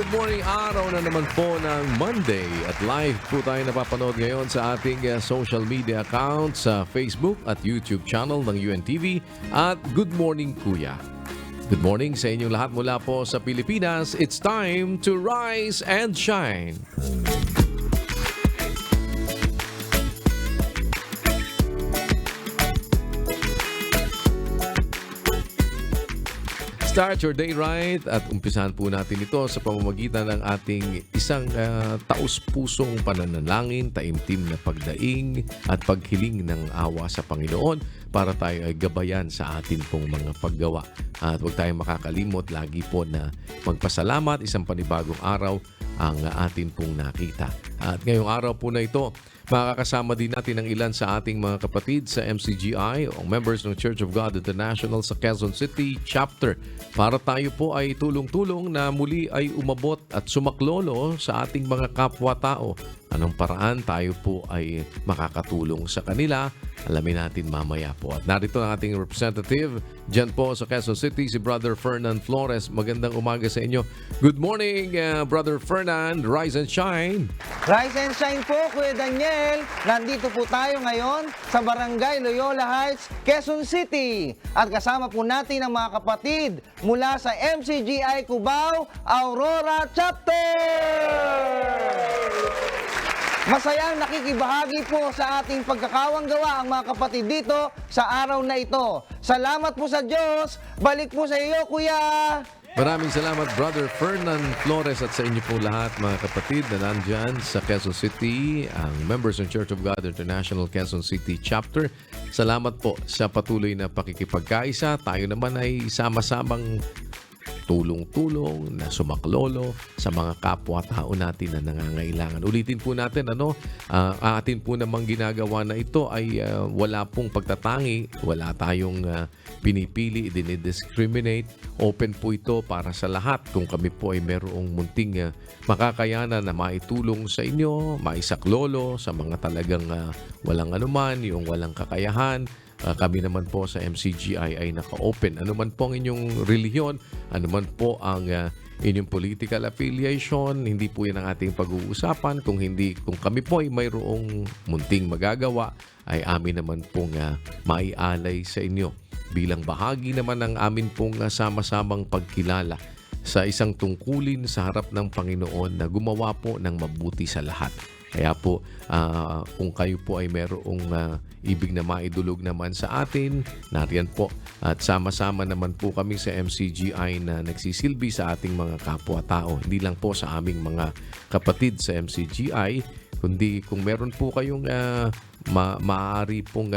good morning, araw na naman po ng Monday at live po tayo napapanood ngayon sa ating social media accounts sa Facebook at YouTube channel ng UNTV at Good Morning Kuya. Good morning sa inyong lahat mula po sa Pilipinas. It's time to rise and shine. Start your day right at umpisahan po natin ito sa pamamagitan ng ating isang taus-pusong pananalangin, taimtim na pagdaing at paghiling ng awa sa Panginoon para tayo ay gabayan sa atin pong mga paggawa. At huwag tayong makakalimot lagi po na magpasalamat, isang panibagong araw ang atin pong nakita. At ngayong araw po na ito, makakasama din natin ang ilan sa ating mga kapatid sa MCGI o members ng Church of God International sa Quezon City Chapter para tayo po ay tulong-tulong na muli ay umabot at sumaklolo sa ating mga kapwa-tao. Anong paraan tayo po ay makakatulong sa kanila? Alamin natin mamaya po. At narito ang ating representative dyan po sa Quezon City, si Brother Fernan Flores. Magandang umaga sa inyo. Good morning, Brother Fernan. Rise and shine. Rise and shine po, Kuya Daniel. Nandito po tayo ngayon sa Barangay Loyola Heights, Quezon City. At kasama po natin ang mga kapatid mula sa MCGI Cubao, Aurora Chapter! Masayang nakikibahagi po sa ating pagkakawang gawa ang mga kapatid dito sa araw na ito. Salamat po sa Diyos. Balik po sa iyo, Kuya. Maraming salamat, Brother Fernan Flores, at sa inyo po lahat, mga kapatid na nandyan sa Quezon City, ang members ng Church of God International Quezon City Chapter. Salamat po sa patuloy na pakikipagkaisa. Tayo naman ay sama-samang tulong-tulong na sumaklolo sa mga kapwa-tao natin na nangangailangan. Ulitin po natin, atin po namang ginagawa na ito ay wala pong pagtatangi, wala tayong pinipili, dinidiscriminate. Open po ito para sa lahat. Kung kami po ay merong munting makakayanan na maitulong sa inyo, maisaklolo sa mga talagang walang anuman, yung walang kakayahan, kami naman po sa MCGI ay naka-open. Ano man po ang inyong relihiyon, ano man po ang inyong political affiliation, hindi po yan ang ating pag-uusapan. Kung kami po ay mayroong munting magagawa, ay amin naman pong maialay sa inyo. Bilang bahagi naman ng amin pong sama-samang pagkilala sa isang tungkulin sa harap ng Panginoon na gumawa po ng mabuti sa lahat. Kaya po, kung kayo po ay merong ibig na maidulog naman sa atin, nariyan po. At sama-sama naman po kami sa MCGI na nagsisilbi sa ating mga kapwa-tao. Hindi lang po sa aming mga kapatid sa MCGI, kundi kung meron po kayong maaari pong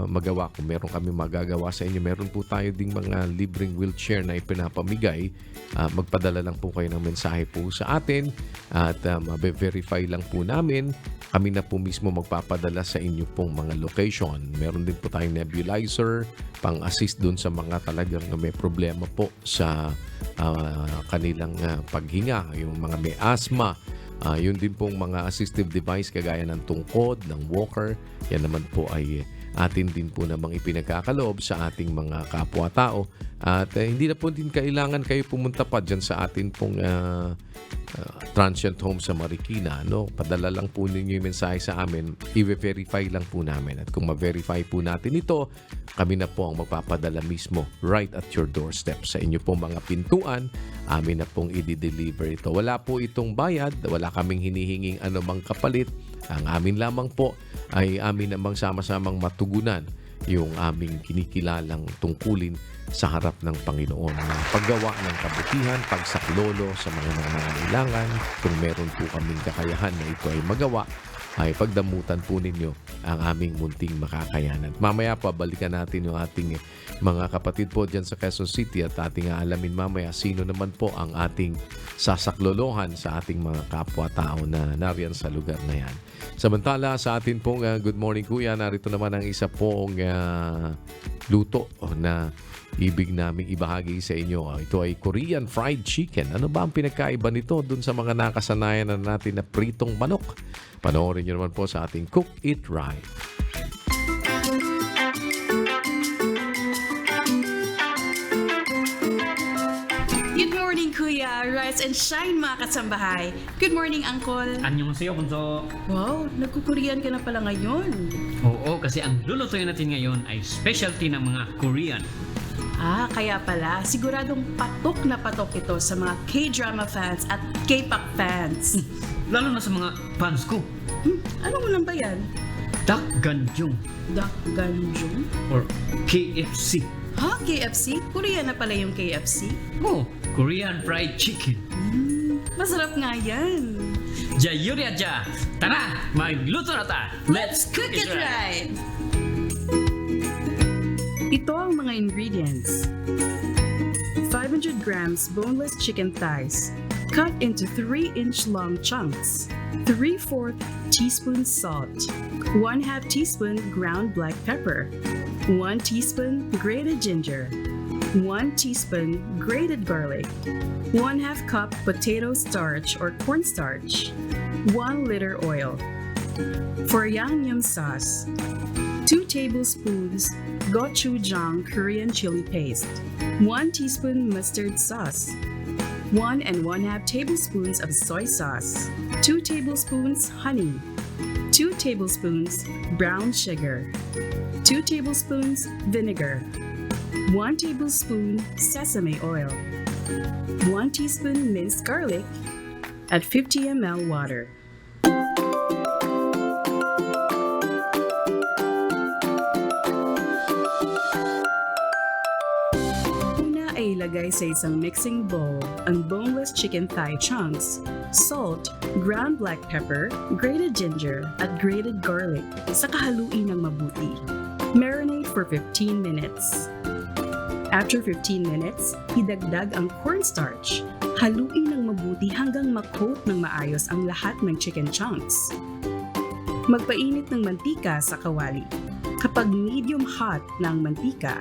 magawa. Kung meron kami magagawa sa inyo, meron po tayo ding mga libreng wheelchair na ipinapamigay. Magpadala lang po kayo ng mensahe po sa atin at mabe-verify lang po namin. Kami na po mismo magpapadala sa inyo pong mga location. Meron din po tayong nebulizer pang-assist dun sa mga talagang may problema po sa kanilang paghinga. Yung mga may asthma, yun din pong mga assistive device kagaya ng tungkod, ng walker. Yan naman po ay atin din po namang ipinagkakaloob sa ating mga kapwa-tao. At hindi na po din kailangan kayo pumunta pa dyan sa atin pong transient home sa Marikina. Padala lang po ninyo yung mensahe sa amin. I-verify lang po namin. At kung ma-verify po natin ito, kami na po ang magpapadala mismo right at your doorstep. Sa inyo pong mga pintuan, amin na pong i-deliver ito. Wala po itong bayad. Wala kaming hinihinging anumang kapalit. Ang amin lamang po ay amin namang sama-samang matugunan yung aming kinikilalang tungkulin sa harap ng Panginoon. Paggawa ng kabutihan, pagsaklolo sa mga nangangailangan. Kung meron po kaming kakayahan na ito ay magawa, ay pagdamutan po ninyo ang aming munting makakayanan. Mamaya pa, balikan natin yung ating mga kapatid po dyan sa Quezon City at ating aalamin mamaya sino naman po ang ating sasaklolohan sa ating mga kapwa-tao na nariyan sa lugar na yan. Samantala sa atin pong Good Morning Kuya, narito naman ang isa pong luto na ibig naming ibahagi sa inyo. Ito ay Korean fried chicken. Ano ba ang pinagkaiba nito dun sa mga nakasanayan na natin na pritong manok? Panoorin nyo naman po sa ating Cook It Right. Good morning, Kuya. rise and shine mga kasambahay. Good morning, Uncle. Annyeonghaseyo, Bunso. Wow, nagkukurian ka na pala ngayon. Oo, kasi ang lulutuin natin ngayon ay specialty ng mga Korean. Kaya pala, siguradong patok na patok ito sa mga K-drama fans at K-pop fans. Lalo na sa mga fans ko. Ano mo lang ba yan? Dak Ganjung Dak Ganjung? or KFC. KFC? Korean na pala yung KFC? Oh, Korean Fried Chicken. Masarap nga yan. Jayuri aja! Tara, magluto na ta! Let's Cook it right! Ito ang mga ingredients. 500 grams boneless chicken thighs, cut into 3-inch long chunks. 3/4 teaspoon salt. 1/2 teaspoon ground black pepper. 1 teaspoon grated ginger. 1 teaspoon grated garlic. 1/2 cup potato starch or cornstarch. 1 liter oil. For Yangnyeom sauce, 2 tablespoons gochujang Korean chili paste, 1 teaspoon mustard sauce, 1 1/2 tablespoons of soy sauce, 2 tablespoons honey, 2 tablespoons brown sugar, 2 tablespoons vinegar, 1 tablespoon sesame oil, 1 teaspoon minced garlic, at 50 ml water. Ay ilagay sa isang mixing bowl ang boneless chicken thigh chunks, salt, ground black pepper, grated ginger, at grated garlic. Saka haluin ng mabuti. Marinate for 15 minutes. After 15 minutes, idagdag ang cornstarch. Haluin ng mabuti hanggang ma-coat ng maayos ang lahat ng chicken chunks. Magpainit ng mantika sa kawali. Kapag medium hot na ang mantika,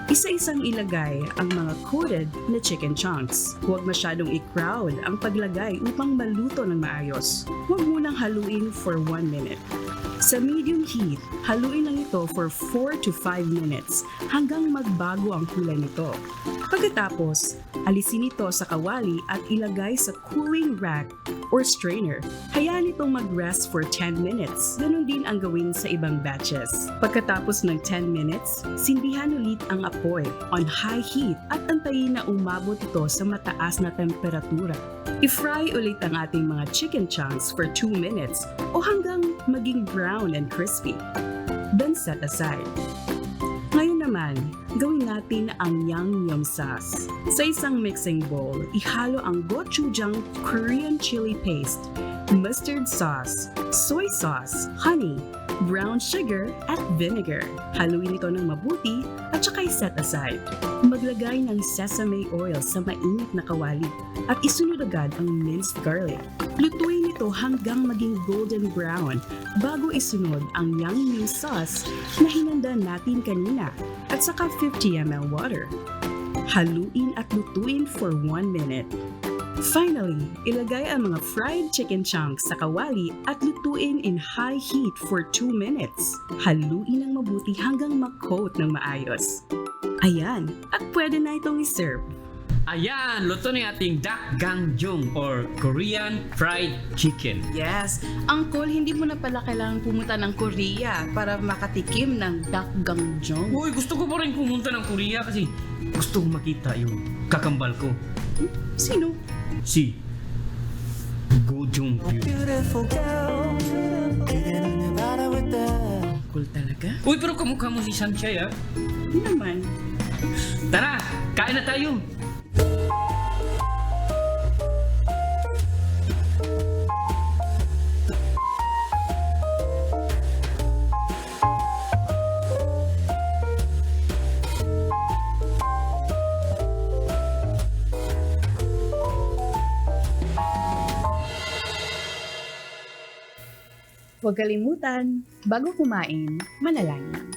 isa-isang ilagay ang mga coated na chicken chunks. Huwag masyadong i-crowd ang paglagay upang maluto ng maayos. Huwag munang haluin for 1 minute. Sa medium heat, haluin lang ito for 4 to 5 minutes hanggang magbago ang kulay nito. Pagkatapos, alisin ito sa kawali at ilagay sa cooling rack or strainer. Hayaan itong mag-rest for 10 minutes. Ganon din ang gawin sa ibang batches. Pagkatapos ng 10 minutes, sindihan ulit ang apoy on high heat at antayin na umabot ito sa mataas na temperatura. I-fry ulit ang ating mga chicken chunks for 2 minutes o hanggang maging brown and crispy. Then set aside. Ngayon naman, gawin natin ang Yangnyeom sauce. Sa isang mixing bowl, ihalo ang gochujang Korean chili paste, mustard sauce, soy sauce, honey, brown sugar, at vinegar. Haluin ito ng mabuti at saka i-set aside. Maglagay ng sesame oil sa mainit na kawali at isunod agad ang minced garlic. Lutuin ito hanggang maging golden brown bago isunod ang Yangnyeom sauce na hinanda natin kanina at saka 50 ml water. Haluin at lutuin for 1 minute. Finally, ilagay ang mga fried chicken chunks sa kawali at lutuin in high heat for 2 minutes. Haluin ng mabuti hanggang ma-coat ng maayos. Ayan, at pwede na itong iserve. Ayan, luto na yung ating Dak Ganjung or Korean Fried Chicken. Yes, Uncle, hindi mo na pala kailangan pumunta ng Korea para makatikim ng Dak Ganjung. Uy, gusto ko pa rin pumunta ng Korea kasi gusto kong makita yung kakambal ko. Sino? Si Go Jung Pyo. Uncle talaga? Uy, pero kamukha mo si Sunshine, ah. Hindi naman. Tara, kain na tayo. Huwag kalimutan, bago kumain, manalangin.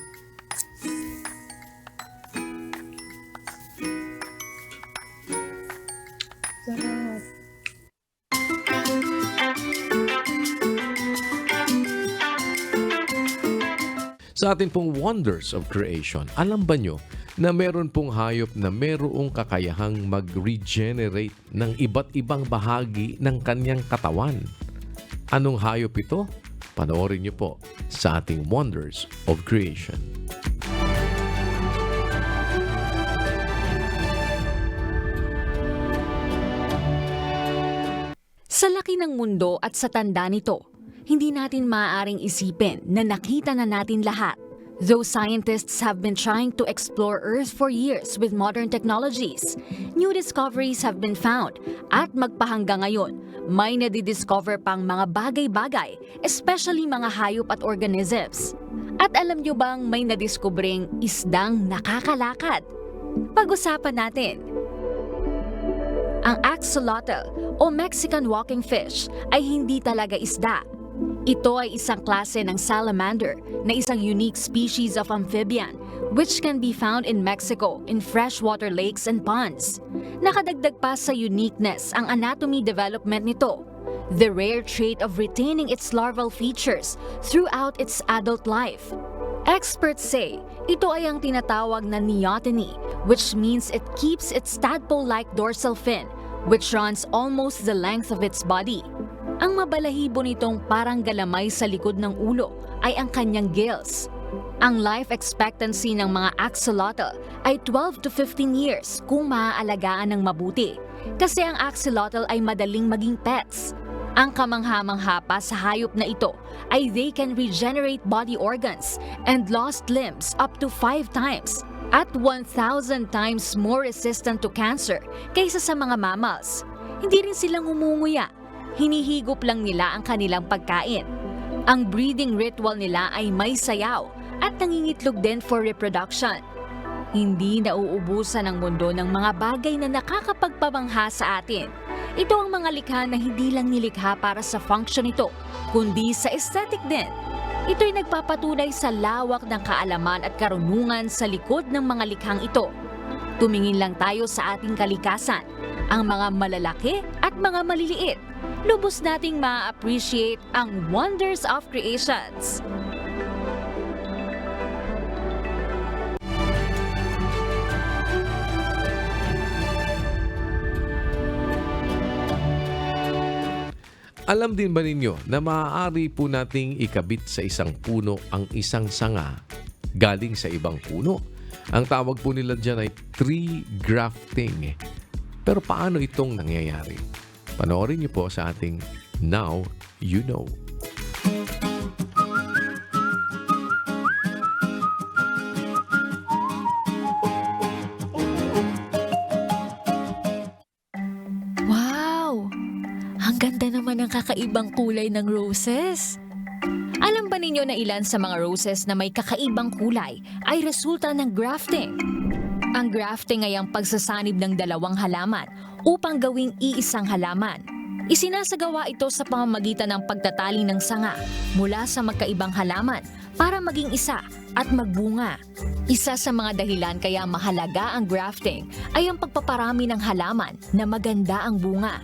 Sarap. Sa atin pong Wonders of Creation, alam ba nyo na meron pong hayop na merong kakayahang mag-regenerate ng iba't ibang bahagi ng kanyang katawan? Anong hayop ito? Panoorin nyo po sa ating Wonders of Creation. Sa laki ng mundo at sa tanda nito, hindi natin maaaring isipin na nakita na natin lahat. Though scientists have been trying to explore Earth for years with modern technologies, new discoveries have been found at magpahanggang ngayon, may nadidiscover pang mga bagay-bagay, especially mga hayop at organisms. At alam nyo bang may nadiskubring isdang nakakalakad? Pag-usapan natin. Ang axolotl o Mexican walking fish ay hindi talaga isda. Ito ay isang klase ng salamander na isang unique species of amphibian which can be found in Mexico in freshwater lakes and ponds. Nakadagdag pa sa uniqueness ang anatomy development nito, the rare trait of retaining its larval features throughout its adult life. Experts say ito ay ang tinatawag na neoteny, which means it keeps its tadpole-like dorsal fin, which runs almost the length of its body. Ang mabalahibo nitong parang galamay sa likod ng ulo ay ang kanyang gills. Ang life expectancy ng mga axolotl ay 12 to 15 years kung maaalagaan ng mabuti, kasi ang axolotl ay madaling maging pets. Ang kamangha-mangha pa sa hayop na ito ay they can regenerate body organs and lost limbs up to 5 times at 1,000 times more resistant to cancer kaysa sa mga mammals. Hindi rin silang ngumunguya. Hinihigop lang nila ang kanilang pagkain. Ang breeding ritual nila ay may sayaw at nangingitlog din for reproduction. Hindi nauubusan ng mundo ng mga bagay na nakakapagpabangha sa atin. Ito ang mga likha na hindi lang nilikha para sa function nito, kundi sa aesthetic din. Ito'y nagpapatunay sa lawak ng kaalaman at karunungan sa likod ng mga likhang ito. Tumingin lang tayo sa ating kalikasan, ang mga malalaki at mga maliliit. Lubos nating ma-appreciate ang wonders of creations. Alam din ba ninyo na maaari po nating ikabit sa isang puno ang isang sanga galing sa ibang puno? Ang tawag po nila dyan ay tree grafting. Pero paano itong nangyayari? Panoorin niyo po sa ating Now You Know. Wow! Ang ganda naman ng kakaibang kulay ng roses. Alam ba ninyo na ilan sa mga roses na may kakaibang kulay ay resulta ng grafting? Ang grafting ay ang pagsasanib ng dalawang halaman upang gawing iisang halaman. Isinasagawa ito sa pamamagitan ng pagtatali ng sanga mula sa magkaibang halaman para maging isa at magbunga. Isa sa mga dahilan kaya mahalaga ang grafting ay ang pagpaparami ng halaman na maganda ang bunga.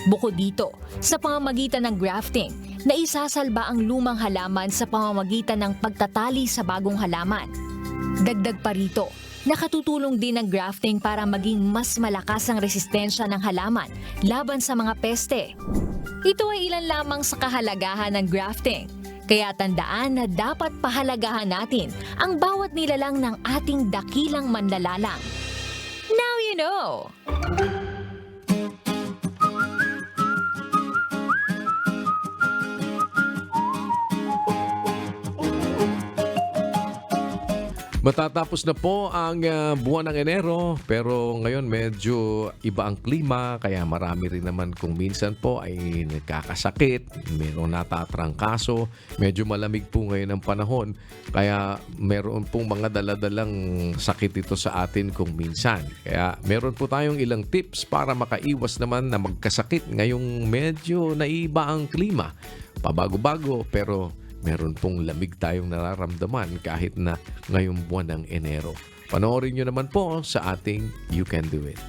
Bukod dito, sa pamamagitan ng grafting, naisasalba ang lumang halaman sa pamamagitan ng pagtatali sa bagong halaman. Dagdag pa rito, nakatutulong din ang grafting para maging mas malakas ang resistensya ng halaman laban sa mga peste. Ito ay ilan lamang sa kahalagahan ng grafting. Kaya tandaan na dapat pahalagahan natin ang bawat nilalang ng ating dakilang manlalalang. Now you know! Matatapos na po ang buwan ng Enero, pero ngayon medyo iba ang klima, kaya marami rin naman kung minsan po ay nagkakasakit, mayroon natatrangkaso, medyo malamig po ngayon ang panahon, kaya meron pong mga daladalang sakit ito sa atin kung minsan. Kaya meron po tayong ilang tips para makaiwas naman na magkasakit ngayong medyo naiba ang klima. Pabago-bago pero meron pong lamig tayong nararamdaman kahit na ngayong buwan ng Enero. Panoorin nyo naman po sa ating You Can Do It.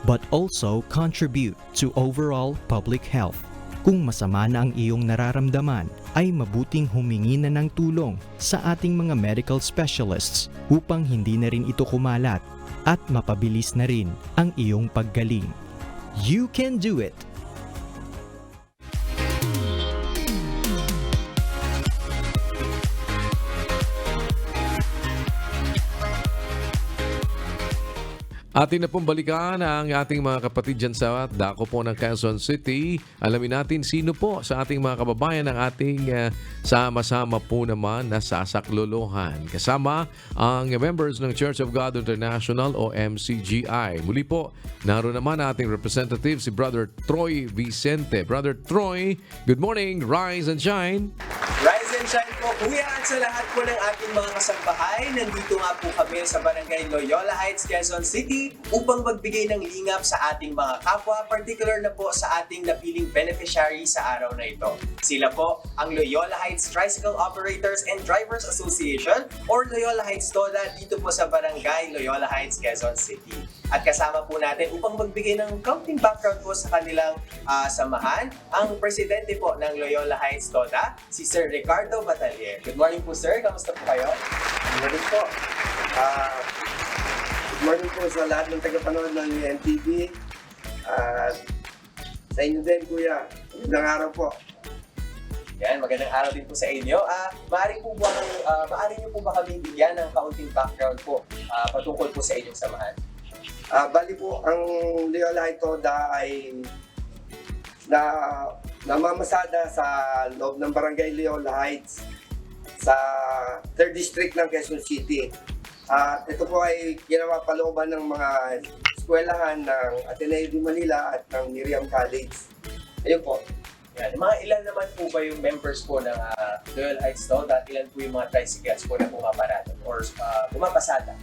but also contribute to overall public health. Kung masama na ang iyong nararamdaman, ay mabuting humingi na ng tulong sa ating mga medical specialists upang hindi na rin ito kumalat at mapabilis na rin ang iyong paggaling. You can do it! Atin na pong balikan ang ating mga kapatid dyan sa dako po ng Quezon City. Alamin natin sino po sa ating mga kababayan ang ating sama-sama po naman na sasaklolohan. Kasama ang members ng Church of God International o MCGI. Muli po, naroon naman ating representative si Brother Troy Vicente. Brother Troy, good morning, rise and shine. Rise and shine po, kuya, at sa lahat po ng ating mga kasambahay. Nandito nga po kami sa Barangay Loyola Heights, Quezon City upang magbigay ng lingap sa ating mga kapwa, particular na po sa ating napiling beneficiary sa araw na ito. Sila po ang Loyola Heights Tricycle Operators and Drivers Association or Loyola Heights TODA dito po sa Barangay Loyola Heights, Quezon City. At kasama po natin upang magbigay ng counting background po sa kanilang samahan, ang presidente po ng Loyola Heights TODA, si Sir Ricardo Batalier. Good morning po, sir. Kamusta po kayo? Good morning po. Good morning po sa lahat ng tagapanood ng UNTV. Sa inyo din, kuya. Magandang araw po. Yan, magandang araw din po sa inyo. Maaari niyo po ba kami bigyan ng kaunting background po patungkol po sa inyong samahan? Bali po, ang Loyola Heights TODA ay namamasada sa loob ng Barangay Loyola Heights sa 3rd District ng Quezon City. Ito po ay ginawa palooban ng mga eskwelahan ng Ateneo de Manila at ng Miriam College. Ayun po. Yan. Mga ilan naman po ba yung members po ng Loyola Heights TODA at ilan po yung mga tricycles po na pumaparado or pumapasada?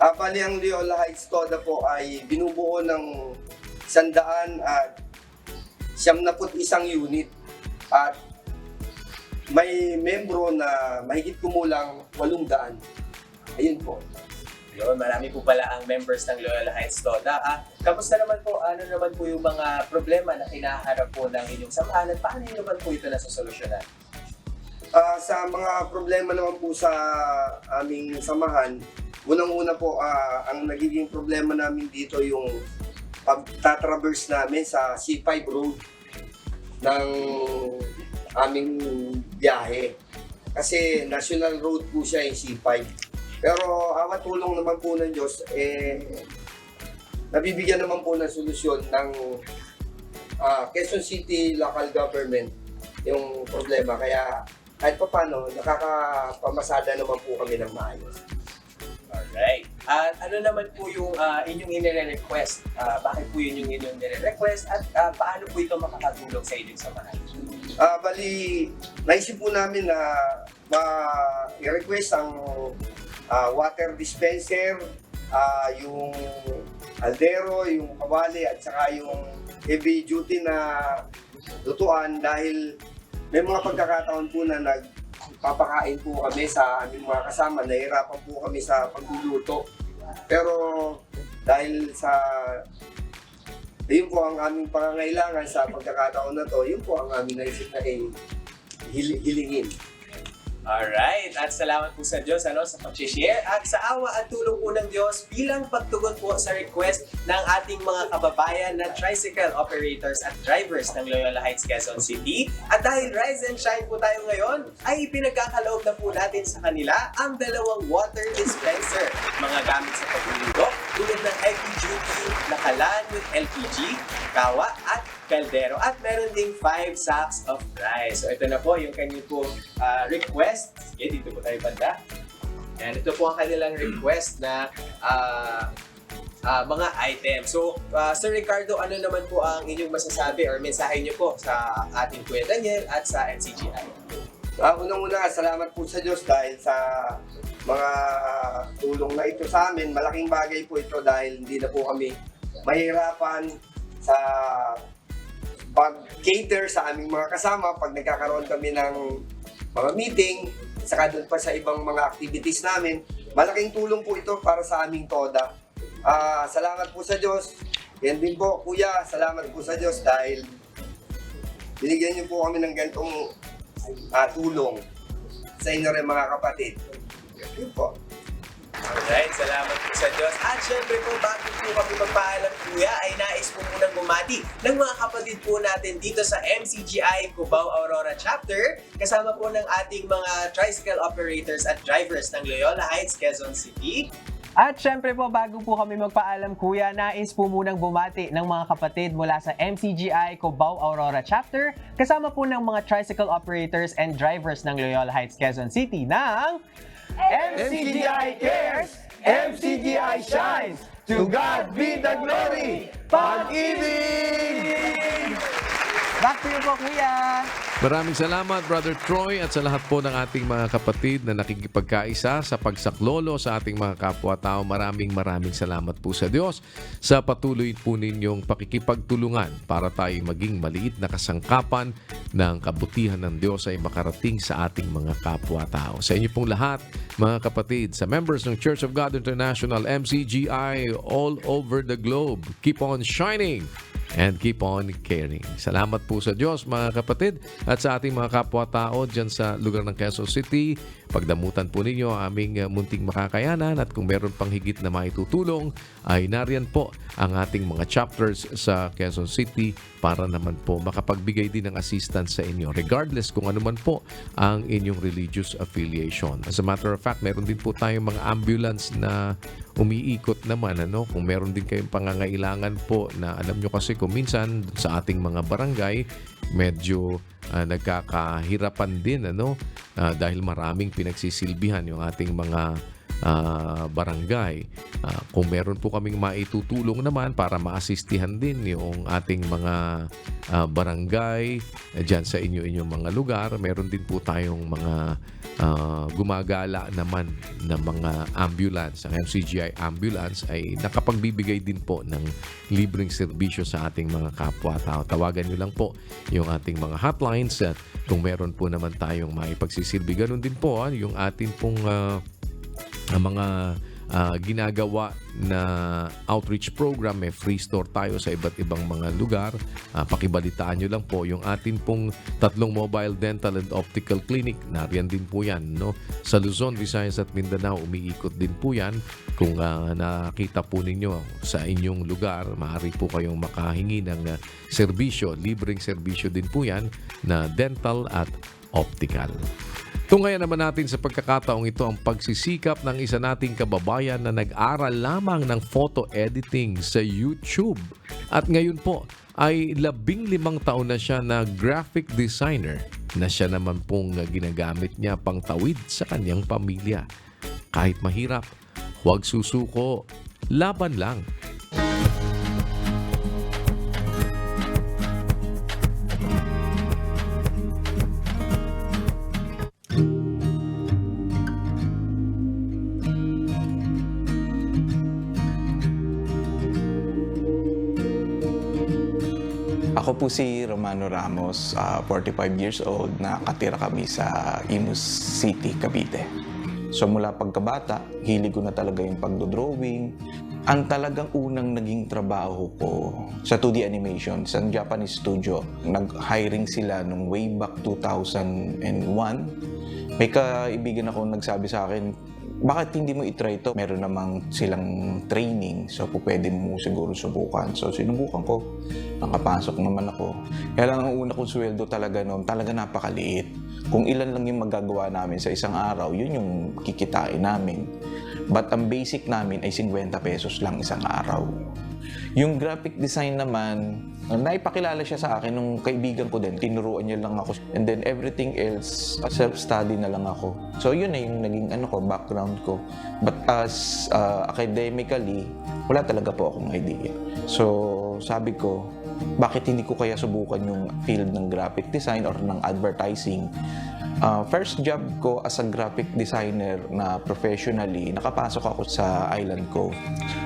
Bali, ang Loyola Heights TODA po ay binubuo ng 171 unit at may membro na mahigit kumulang 800. Ayun po. Yun, marami po pala ang members ng Loyola Heights TODA. Kamusta naman po, ano naman po yung mga problema na kinaharap po ng inyong samahan at paano nyo naman po ito nasusolusyonan? Sa mga problema naman po sa aming samahan, unang-una po, ang nagiging problema namin dito yung pagtatraverse namin sa C5 road ng aming biyahe. Kasi national road po siya yung C5. Pero awat tulong naman po ng Diyos, nabibigyan naman po ng solusyon ng Quezon City local government yung problema. Kaya kahit pa paano, nakakapamasada naman po kami ng maayos. Alright. At ano naman po yung inyong inire-request? Bakit po yun yung inyong inire-request at paano po ito makakatulong sa inyong samahan? Bali, naisip po namin na i-request ang water dispenser, yung aldero, yung kawali at saka yung heavy duty na lutuan dahil may mga pagkakataon po na nagpapakain po kami sa aming mga kasama, nahihirapan po kami sa pagluluto. Pero dahil sa yun po ang aming pangangailangan sa pagkakataon na to, yun po ang aming naisip na hilingin. Alright, at salamat po sa Diyos sa pag-share at sa awa at tulong po ng Diyos bilang pagtugon po sa request ng ating mga kababayan na tricycle operators at drivers ng Loyola Heights, Quezon City. At dahil rise and shine po tayo ngayon, ay ipinagkakaloob na po natin sa kanila ang 2 water dispenser, mga gamit sa pagluluto tulad ng heavy duty na kalan with LPG, kawa at kaldero at meron ding 5 sacks of rice. So ito na po yung kanyang po request. Sige, dito po tayo banda. Yan, ito po ang kanilang request na mga items. So, Sir Ricardo, ano naman po ang inyong masasabi or mensahe niyo po sa ating Kuya Daniel at sa MCGI? Unang-una, salamat po sa Diyos dahil sa mga tulong na ito sa amin. Malaking bagay po ito dahil hindi na po kami mahirapan sa pag-cater sa aming mga kasama pag nagkakaroon kami ng mga meeting, saka doon pa sa ibang mga activities namin. Malaking tulong po ito para sa aming TODA. Salamat po sa Diyos Yan din po, Kuya, salamat po sa Diyos dahil binigyan niyo po kami ng ganitong tulong sa inyo rin mga kapatid. Yun po. Alright, salamat po sa Diyos. At syempre po, bago po kami magpaalam, Kuya, ay nais po munang bumati ng mga kapatid po natin dito sa MCGI Cubao Aurora Chapter, kasama po ng ating mga tricycle operators at drivers ng Loyola Heights, Quezon City. At syempre po, bago po kami magpaalam, Kuya, nais po munang bumati ng mga kapatid mula sa MCGI Cubao Aurora Chapter, kasama po ng mga tricycle operators and drivers ng Loyola Heights, Quezon City ng MCGI cares, MCGI shines, to God be the glory, pag-ibig! Back to you po, Kuya! Maraming salamat, Brother Troy, at sa lahat po ng ating mga kapatid na nakikipagkaisa sa pagsaklolo sa ating mga kapwa-tao. Maraming salamat po sa Diyos sa patuloy po ninyong pakikipagtulungan para tayo maging maliit na kasangkapan ng kabutihan ng Diyos ay makarating sa ating mga kapwa-tao. Sa inyo pong lahat, mga kapatid, sa members ng Church of God International, MCGI, all over the globe, keep on shining and keep on caring. Salamat po sa Diyos, mga kapatid, at sa ating mga kapwa-tao dyan sa lugar ng Quezon City. Pagdamutan po ninyo ang aming munting makakayanan, at kung meron pang higit na maitutulong, ay nariyan po ang ating mga chapters sa Quezon City para naman po makapagbigay din ng assistance sa inyo, regardless kung ano man po ang inyong religious affiliation. As a matter of fact, meron din po tayong mga ambulance na umiikot naman, kung meron din kayong pangangailangan po na alam nyo kasi kung minsan sa ating mga barangay medyo nagkakahirapan din dahil maraming pinagsisilbihan yung ating mga barangay. Kung meron po kaming maitutulong naman para maasistihan din yung ating mga barangay dyan sa inyong mga lugar, meron din po tayong mga gumagala naman ng mga ambulance. Ang MCGI ambulance ay nakapagbibigay din po ng libreng serbisyo sa ating mga kapwa-tao. Tawagan nyo lang po yung ating mga hotlines at kung meron po naman tayong maipagsisilbi. Ganun din po yung ating pong mga ginagawa na outreach program. May free store tayo sa iba't ibang mga lugar. Pakibalitaan nyo lang po yung atin pong 3 mobile dental and optical clinic. Nariyan din po yan, sa Luzon, Visayas at Mindanao. Umiikot din po yan. Kung nakita po ninyo sa inyong lugar, maaari po kayong makahingi ng serbisyo. Libreng serbisyo din po yan na dental at optical. Tungayan naman natin sa pagkakataong ito ang pagsisikap ng isa nating kababayan na nag-aral lamang ng photo editing sa YouTube. At ngayon po ay 15 taon na siya na graphic designer na siya naman pong ginagamit niya pang tawid sa kanyang pamilya. Kahit mahirap, huwag susuko, laban lang. Ako po si Romano Ramos, 45 years old, nakatira kami sa Imus City, Cavite. So mula pagkabata, hilig ko na talaga yung pagdodrawing. Ang talagang unang naging trabaho ko sa 2D animation sa Japanese studio. Nag-hiring sila nung way back 2001. May kaibigan ako nagsabi sa akin, bakit hindi mo itry ito? Meron namang silang training, so pwede mo siguro subukan. So sinubukan ko, nakapasok naman ako. Kaya lang ang una kong sweldo talaga noon, talaga napakaliit. Kung ilan lang yung magagawa namin sa isang araw, yun yung kikitain namin. But ang basic namin ay 50 pesos lang isang araw. Yung graphic design naman, naipakilala siya sa akin nung kaibigan ko din. Tinuruan niya lang ako. And then everything else, self-study na lang ako. So yun na yung naging background ko. But as academically, wala talaga po akong idea. So sabi ko, bakit hindi ko kaya subukan yung field ng graphic design or ng advertising? First job ko as a graphic designer na professionally, nakapasok ako sa island ko.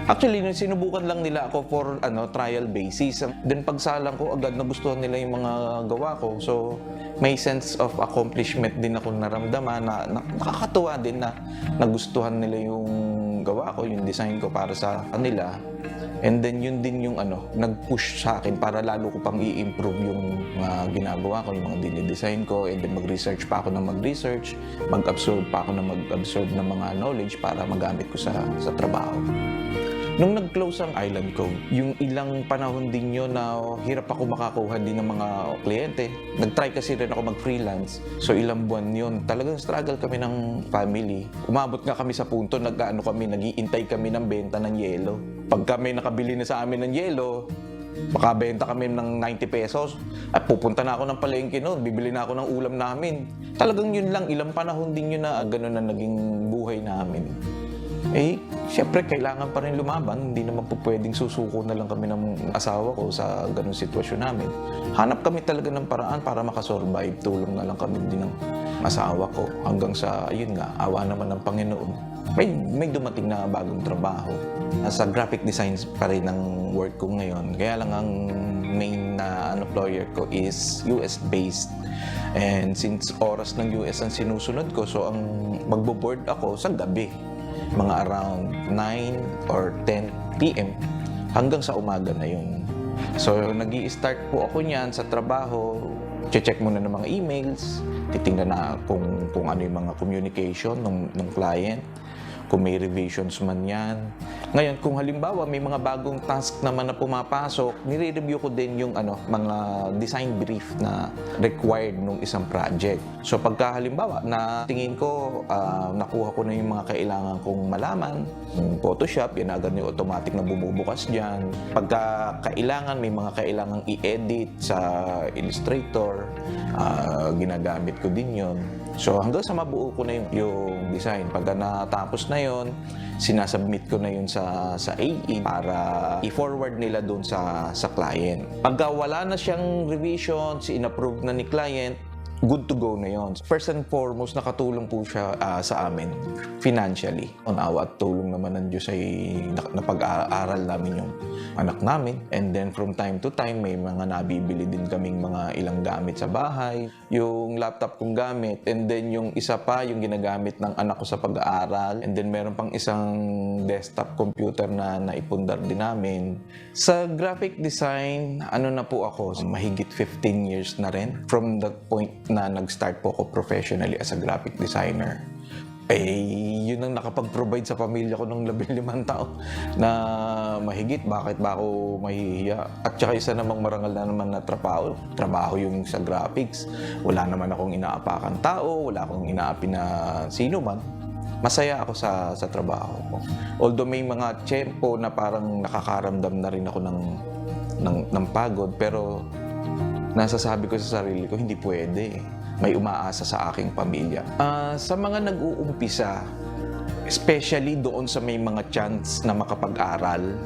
Actually, sinubukan lang nila ako for trial basis. Then pagsalang ko, agad nagustuhan nila yung mga gawa ko. So may sense of accomplishment din ako naramdaman na nakakatuwa din na nagustuhan nila yung gawa ko, yung design ko para sa kanila. And then yun din yung nag-push sa akin para lalo ko pang i-improve yung ginagawa ko, yung mga dinidesign ko. And then mag-research pa ako ng mag-research, mag-absorb pa ako ng mag-absorb ng mga knowledge para magamit ko sa trabaho. Nung nag-close ang Island Code, yung ilang panahon din yun na hirap ako makakuha din ng mga kliyente. Nag-try kasi rin ako mag-freelance. So ilang buwan yun. Talagang struggle kami ng family. Umabot nga kami sa punto, nag-iintay kami ng benta ng yelo. Pag kami nakabili na sa amin ng yelo, makabenta kami ng 90 pesos at pupunta na ako ng palengke noon, bibili na ako ng ulam namin. Talagang yun lang, ilang panahon din yun na gano'n na naging buhay namin. Siyempre, kailangan pa rin lumaban. Hindi naman po pwedeng susuko na lang kami ng asawa ko sa ganung sitwasyon namin. Hanap kami talaga ng paraan para makasurvive. Tulong na lang kami din ng asawa ko. Hanggang sa, ayun nga, awa naman ng Panginoon. May dumating na bagong trabaho. Nasa graphic design pa rin ang work ko ngayon. Kaya lang ang main na employer ko is US-based. And since oras ng US ang sinusunod ko, so ang magbo-board ako sa gabi. Mga around 9 or 10 p.m. hanggang sa umaga na yun. So, nag-i-start po ako niyan sa trabaho. Check muna ng mga emails. Titingnan na kung ano yung mga communication ng client. Kung may revisions man yan. Ngayon, kung halimbawa may mga bagong task naman na pumapasok, nire-review ko din yung mga design brief na required nung isang project. So pagka halimbawa na tingin ko, nakuha ko na yung mga kailangan kong malaman, yung Photoshop, yan agad yung automatic na bumubukas dyan. Pagka kailangan, may mga kailangang i-edit sa Illustrator, ginagamit ko din yun. So hanggang sa mabuo ko na yung design. Pagka natapos na yon, sinasubmit ko na yun sa AE para i-forward nila doon sa client. Pagka wala na siyang revisions, in-approve na ni client, good to go na yon. First and foremost, nakatulong po siya sa amin financially. Ang awa at tulong naman ng Diyos ay napag-aaral namin yung anak namin. And then from time to time, may mga nabibili din kaming mga ilang gamit sa bahay. Yung laptop kong gamit, and then yung isa pa, yung ginagamit ng anak ko sa pag-aaral. And then meron pang isang desktop computer na naipundar din namin. Sa graphic design, na po ako, mahigit 15 years na rin. From the point na nag-start po ako professionally as a graphic designer. Yun ang nakapag-provide sa pamilya ko ng 15 taon na mahigit. Bakit ba ako mahihiya? At saka isa namang marangal na naman na trabaho yung sa graphics. Wala naman akong inaapakan tao, wala akong inaapi na sino man. Masaya ako sa trabaho ko. Although may mga tiyempo na parang nakakaramdam na rin ako ng pagod, pero nasasabi ko sa sarili ko, hindi pwede. May umaasa sa aking pamilya. Sa mga nag-uumpisa, especially doon sa may mga chance na makapag-aral,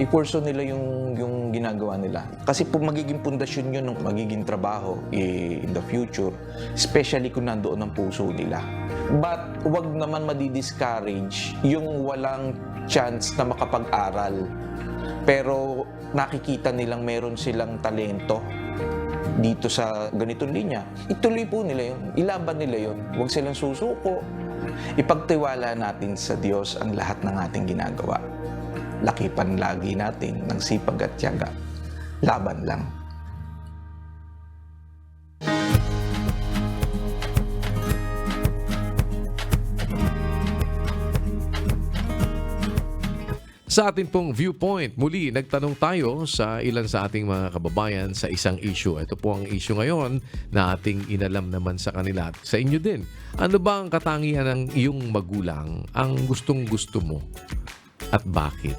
i-pursue nila yung ginagawa nila. Kasi po magiging pundasyon yun ng magiging trabaho in the future, especially kung nandoon ang puso nila. But wag naman madi-discourage yung walang chance na makapag-aral, pero nakikita nilang meron silang talento dito sa ganitong linya. Ituloy po nila yun. Ilaban nila yun. Huwag silang susuko. Ipagtiwala natin sa Diyos ang lahat ng ating ginagawa. Lakipan lagi natin ng sipag at tiyaga. Laban lang. Sa ating pong viewpoint, muli nagtanong tayo sa ilan sa ating mga kababayan sa isang issue. Ito po ang issue ngayon na ating inalam naman sa kanila at sa inyo din. Ano ba ang katangian ng iyong magulang ang gustong-gusto mo? At bakit?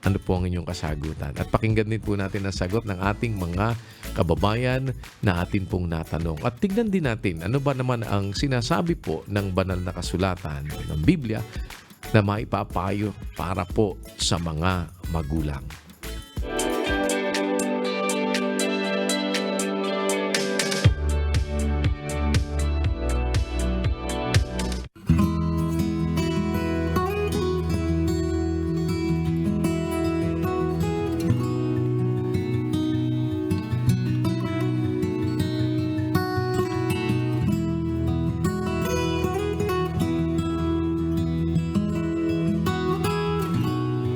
Ano po ang inyong kasagutan? At pakinggan din po natin ang sagot ng ating mga kababayan na atin pong natanong. At tignan din natin ano ba naman ang sinasabi po ng banal na kasulatan ng Biblia na maipapayo para po sa mga magulang.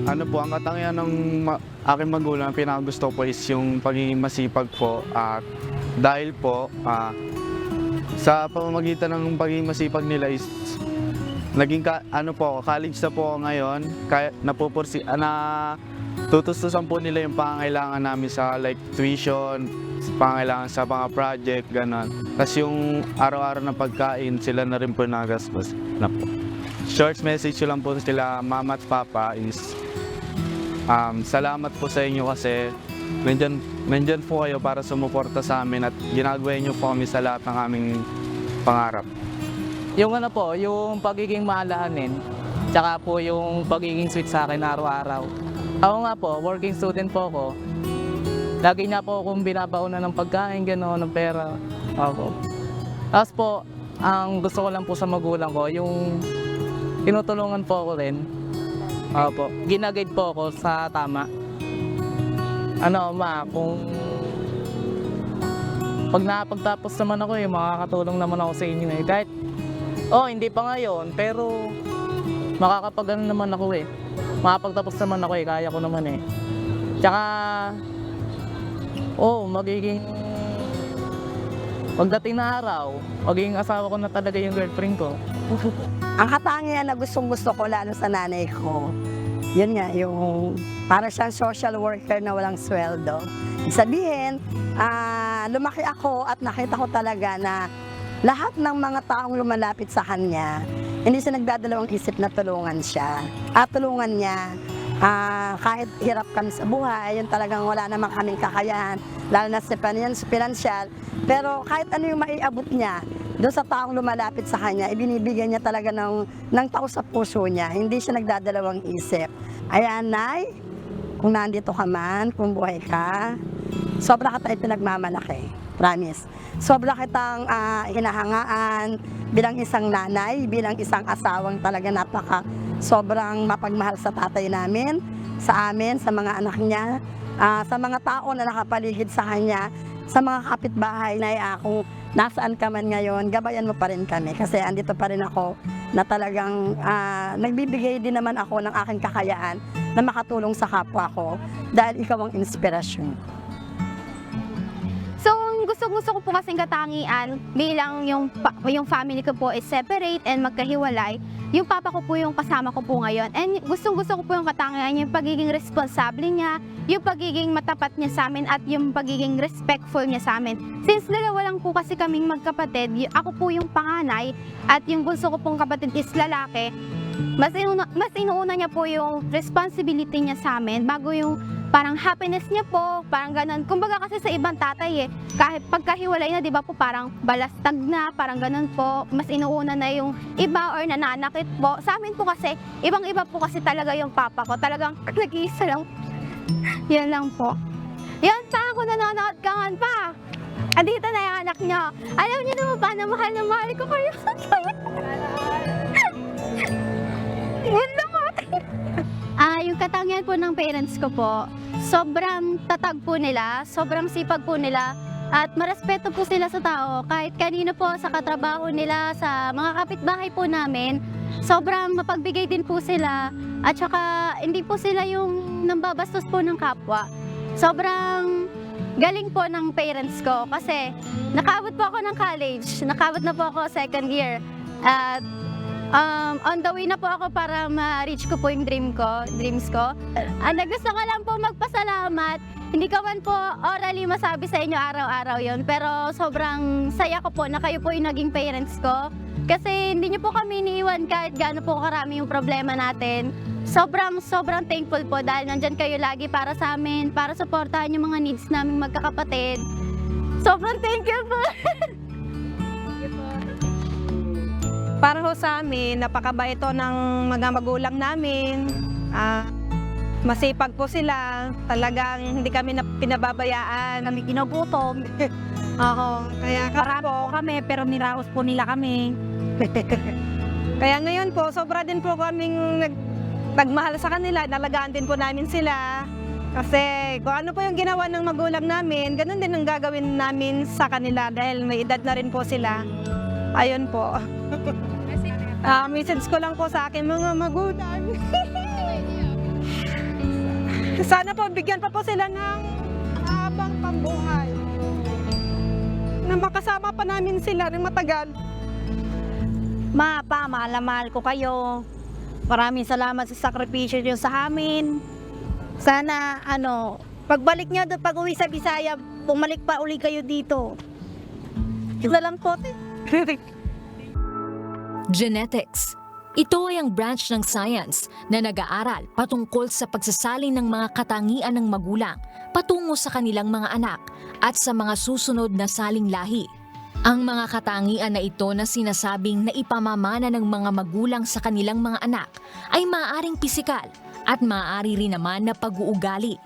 Ano po, ang katangian ng aking magulang, pinakagusto ko is yung pagiging masipag po. At dahil po, sa pamamagitan ng pagiging masipag nila is naging college na po ako ngayon. Kaya tutustusan po nila yung pangangailangan namin sa like tuition, pangangailangan sa mga project, gano'n. Tapos yung araw-araw na pagkain, sila na rin po nagastos na po. Short message ko lang po sila, mama at papa, is salamat po sa inyo kasi nandyan po kayo para sumuporta sa amin at ginagawa niyo po kami sa lahat ng aming pangarap. Yung ano po, yung pagiging maalahanin, tsaka po yung pagiging sweet sa akin araw-araw. Ako nga po, working student po ako. Lagi niya po akong binabauna ng pagkain, gano'n, ng pera. Ako. Tapos po, ang gusto ko lang po sa magulang ko, yung tinutulungan po ako rin. Opo, ginaguide po ako sa tama. Kung pag nakapagtapos naman ako, makakatulong naman ako sa inyo eh. Kahit, hindi pa ngayon, pero makakapag naman ako eh. Makapagtapos naman ako eh, kaya ko naman eh. Tsaka, magiging pagdating na araw, magiging asawa ko na talaga yung girlfriend ko. Ang katangian na gustong-gusto ko lalo sa nanay ko, yun nga, yung para siyang social worker na walang sweldo. Sabihin, lumaki ako at nakita ko talaga na lahat ng mga taong lumalapit sa kanya, hindi siya nagdadalawang isip na tulungan siya. At tulungan niya, kahit hirap kami sa buhay, yun talagang wala namang kaming kakayahan, lalo na sa pinansyal. Pero kahit ano yung maiabot niya, doon sa taong lumalapit sa kanya, ibinibigyan niya talaga ng tao sa puso niya. Hindi siya nagdadalawang isip. Ayan, Nay, kung nandito ka man, kung buhay ka, sobra ka tayo pinagmamalaki. Promise. Sobra kitang hinahangaan bilang isang nanay, bilang isang asawang talaga sobrang mapagmahal sa tatay namin, sa amin, sa mga anak niya, sa mga tao na nakapaligid sa kanya, sa mga kapitbahay na kung nasaan ka man ngayon, gabayan mo pa rin kami kasi andito pa rin ako na talagang nagbibigay din naman ako ng aking kakayaan na makatulong sa kapwa ko dahil ikaw ang inspirasyon. So, gusto ko po kasing katangian bilang yung family ko po is separate and magkahiwalay. Yung papa ko po yung kasama ko po ngayon. And gusto ko po yung katangian, yung pagiging responsable niya, yung pagiging matapat niya sa amin at yung pagiging respectful niya sa amin. Since dalawa lang po kasi kaming magkapatid, ako po yung panganay at yung bunso ko pong kapatid is lalaki, mas inuuna niya po yung responsibility niya sa amin bago yung parang happiness niya po, parang ganun. Kumbaga kasi sa ibang tatay kahit pagkahiwalay na, di ba po, parang balastag na, parang ganun po. Mas inuuna na yung iba or nananakit po. Sa amin po kasi, ibang-iba po kasi talaga yung papa ko. Talagang nag-iisa lang. Yan lang po. Yan pa ako nanonood kangan pa. Andito na yung anak niyo. Alam niyo naman ba na mahal ko kayo. Yan lang po. Yung katangian po ng parents ko po, sobrang tatag po nila, sobrang sipag po nila, at marespeto po sila sa tao. Kahit kanino po sa katrabaho nila, sa mga kapitbahay po namin, sobrang mapagbigay din po sila. At saka hindi po sila yung nambabastos po ng kapwa. Sobrang galing po ng parents ko kasi nakaabot po ako ng college, nakaabot na po ako second year. At on the way na po ako para ma-reach ko po yung dreams ko. Gusto ko lang po magpasalamat. Hindi ko man po orally masabi sa inyo araw-araw yon, pero sobrang saya ko po na kayo po yung naging parents ko. Kasi hindi niyo po kami iniiwan kahit gaano po karami yung problema natin. Sobrang thankful po dahil nandyan kayo lagi para sa amin, para supportahan yung mga needs naming magkakapatid. Sobrang thank you po! Para ho sa amin, napakabait ito ng mga magulang namin. Masipag po sila. Talagang hindi kami pinababayaan. Kami ginugutom. Oo. Kaya po kami, pero niraos po nila kami. Kaya ngayon po, sobra din po kaming nagmahal sa kanila. Nalagaan din po namin sila. Kasi kung ano po yung ginawa ng magulang namin, ganun din ang gagawin namin sa kanila dahil may edad na rin po sila. Ayun po. Message ko lang po sa akin mga magulang. Sana po, bigyan pa po sila ng habang pambuhay. Na makasama pa namin sila rin matagal. Ma, pa, mahal na mahal ko kayo. Maraming salamat sa sakripisyo niyo sa amin. Sana, pagbalik niyo doon, pag uwi sa Bisaya, bumalik pa uli kayo dito. Ito lang po. Genetics. Ito ay ang branch ng science na nag-aaral patungkol sa pagsasalin ng mga katangian ng magulang patungo sa kanilang mga anak at sa mga susunod na saling lahi. Ang mga katangian na ito na sinasabing na ipamamana ng mga magulang sa kanilang mga anak ay maaaring pisikal at maaari rin naman na pag-uugali.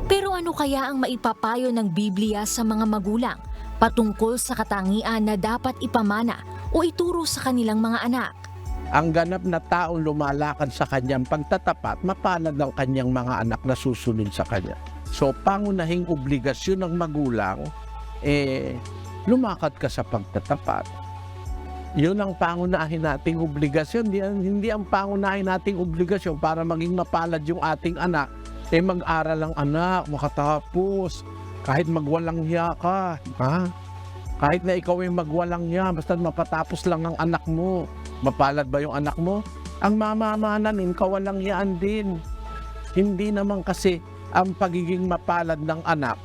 Pero ano kaya ang maipapayo ng Biblia sa mga magulang patungkol sa katangian na dapat ipamana o ituro sa kanilang mga anak? Ang ganap na taong lumalakad sa kanyang pagtatapat, mapalad ang kanyang mga anak na susunod sa kanya. So, pangunahing obligasyon ng magulang, lumakad ka sa pagtatapat. Yun ang pangunahin nating obligasyon. Hindi ang pangunahin nating obligasyon para maging mapalad yung ating anak. Mag-aral ang anak, makatapos. Kahit magwalang hiya ka. Ha? Kahit na ikaw ay magwalang hiya, basta mapatapos lang ang anak mo. Mapalad ba yung anak mo? Ang mamamana nun, kawalang hiyaan din. Hindi naman kasi ang pagiging mapalad ng anak,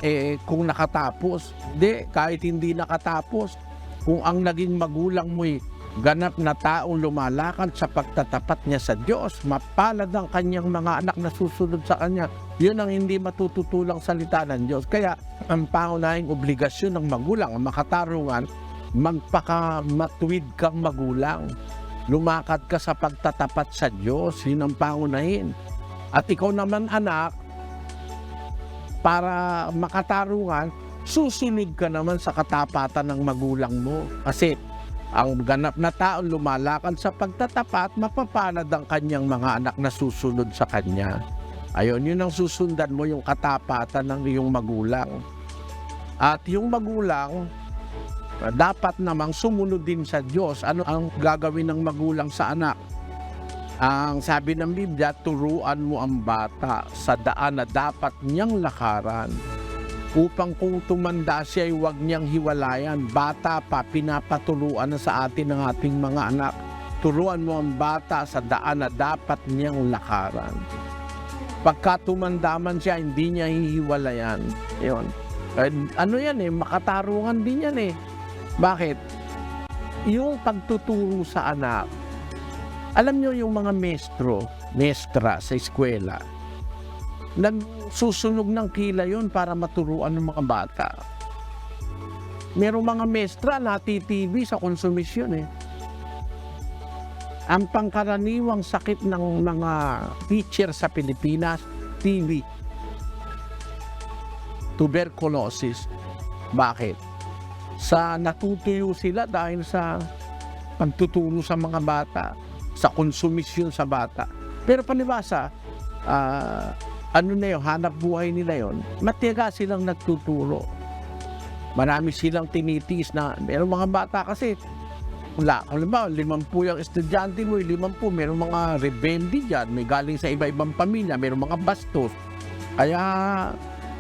kung nakatapos. Hindi, kahit hindi nakatapos. Kung ang naging magulang mo'y ganap na taong lumalakad sa pagtatapat niya sa Diyos, mapalad ang kanyang mga anak na susunod sa kanya. Yun ang hindi matututulang salita ng Diyos. Kaya ang pangunahing obligasyon ng magulang, ang makatarungan, magpakamatuwid kang magulang. Lumakad ka sa pagtatapat sa Diyos, yun ang pangunahin. At ikaw naman anak, para makatarungan, susunod ka naman sa katapatan ng magulang mo. Kasi ang ganap na taong lumalakad sa pagtatapat, mapapalad ang kanyang mga anak na susunod sa kanya. Ayun, yun ang susundan mo, yung katapatan ng iyong magulang. At yung magulang, dapat namang sumunod din sa Diyos. Ano ang gagawin ng magulang sa anak? Ang sabi ng Biblia, turuan mo ang bata sa daan na dapat niyang lakaran. Upang kung tumanda siya ay huwag niyang hiwalayan. Bata pa, pinapaturuan na sa atin ng ating mga anak. Turuan mo ang bata sa daan na dapat niyang lakaran. Pagka tumanda man siya, hindi niya hihiwalayan. Yun. Ano yan makatarungan din yan Bakit? Yung pagtuturo sa anak, alam nyo yung mga mestra sa eskwela, nagsusunog ng kila yun para maturuan ng mga bata. Merong mga mestra natitibi sa konsumisyon Ang pangkaraniwang sakit ng mga teacher sa Pilipinas, TB. Tuberculosis. Bakit? Natutuyo sila dahil sa pagtuturo sa mga bata, sa konsumisyon sa bata. Pero palibasa, hanap buhay nila yon. Matiyaga silang nagtuturo. Marami silang tinitiis na, merong mga bata kasi, halimbawa, 50 yung estudyante mo, 50, merong mga rebelde dyan, may galing sa iba-ibang pamilya, merong mga bastos. Kaya,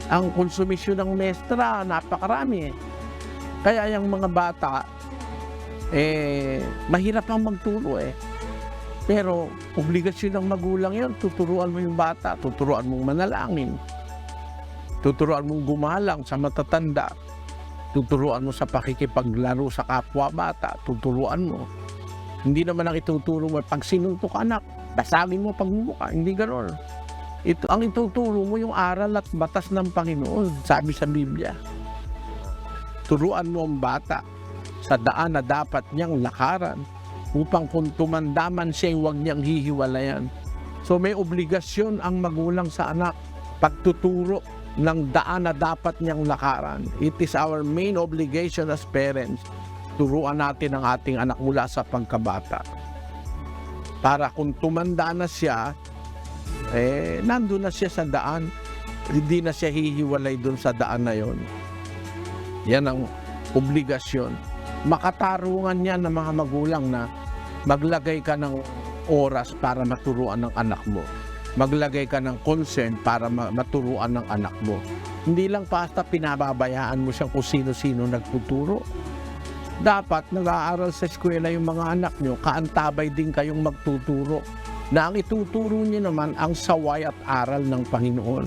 ang konsumisyon ng mestra, napakarami Kaya yung mga bata, mahirap ang magturo Pero, obligasyon ng magulang yun, tuturuan mo yung bata, tuturuan mong manalangin, tuturuan mong gumalang sa matatanda, tuturuan mo sa pakikipaglaro sa kapwa bata, tuturuan mo. Hindi naman ang ituturo mo, pag sinuntok anak, basagin mo pagmumukha, hindi gano'n. Ang ituturo mo yung aral at batas ng Panginoon, sabi sa Biblia. Turuan mo ang bata sa daan na dapat niyang lakaran upang kung tumandaman siya, huwag niyang hihiwalayan. So may obligasyon ang magulang sa anak, pagtuturo ng daan na dapat niyang lakaran. It is our main obligation as parents. Turuan natin ang ating anak mula sa pagkabata. Para kung tumanda na siya, nandun na siya sa daan. Hindi na siya hihiwalay dun sa daan na yon. Yan ang obligasyon. Makatarungan yan ng mga magulang na maglagay ka ng oras para maturuan ng anak mo. maglagay ka ng concern para maturuan ng anak mo. Hindi lang basta pinababayaan mo siya kung sino-sino nagtuturo. Dapat nag-aaral sa eskwela yung mga anak nyo, kaantabay din kayong magtuturo. Na ang ituturo nyo naman ang saway at aral ng Panginoon.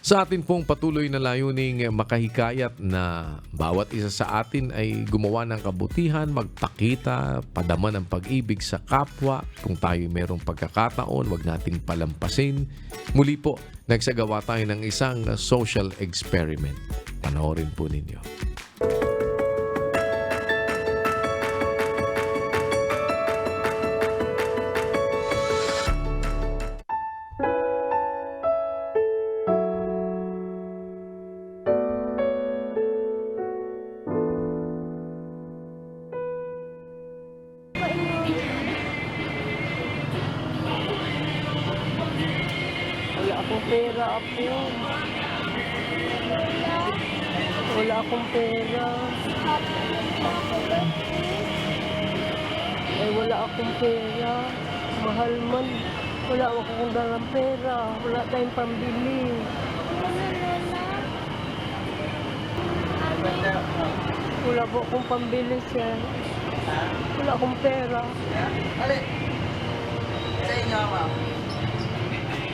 Sa atin pong patuloy na layuning makahikayat na bawat isa sa atin ay gumawa ng kabutihan, magpakita, padama ng pag-ibig sa kapwa. Kung tayo mayroong pagkakataon, wag nating palampasin. Muli po, nagsagawa tayo ng isang social experiment. Panoorin po ninyo. Wala akong pera, Apo. Wala akong pera. Ay, wala akong pera. Mahal man. Wala akong dalang pera. Wala tayong pambili. Wala po akong pambili, sir. Wala akong pera. Sa inyo, ma'am.